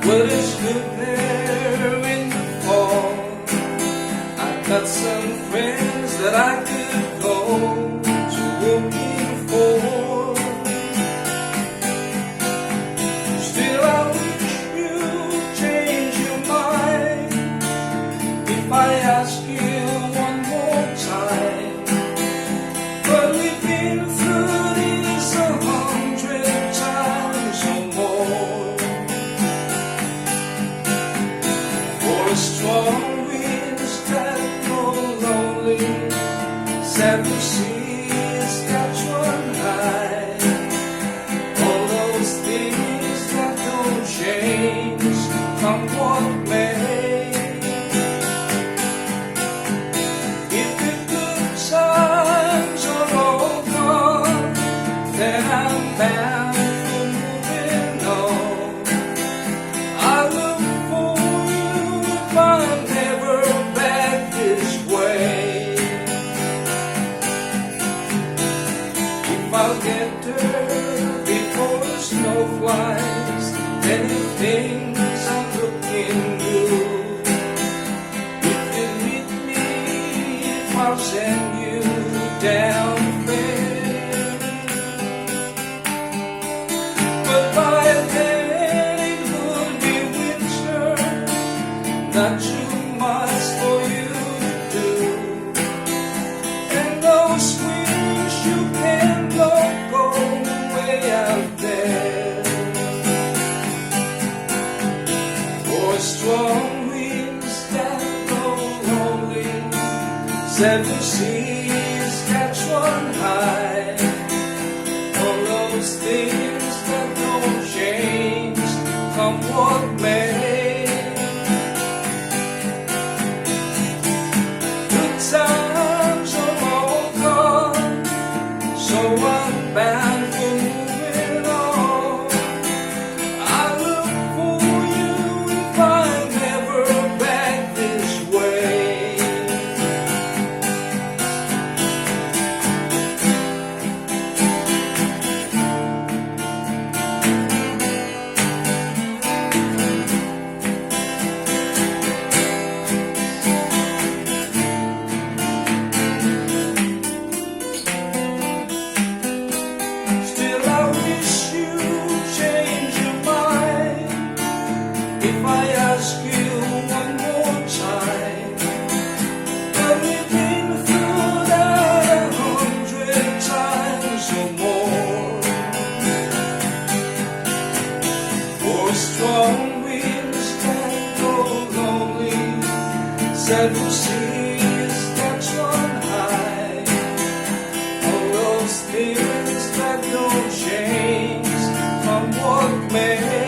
Well, it's good there in the fall. I got some friends that I could go to looking for. Still, I wish you'd change your mind if I ask you one more time. But we've been through this 100 times or more. For a strong winds that blow lonely, seven seas catch one high. All those things that don't change, come what may. If the good times are all gone, then I'm bound for moving on. I look for you if I'm never back this way. If I'll get there before the snow flies, then the things I'm looking good. If you need me, if I'll send you down there. But by then it would be winter, not too much for you to do. And those wings you can blow go way out there. For strong winds that blow lonely, seven seas catch one high. All those things that don't change, come what may. Good times are all gone, so I'm bound for moving on. I look for you if I'm never back this way. Still, I wish you'd change your mind if I ask you one more time. But we've been through that 100 times or more. For strong winds that go lonely, seven seas catch one high. All those things that don't change, come what may.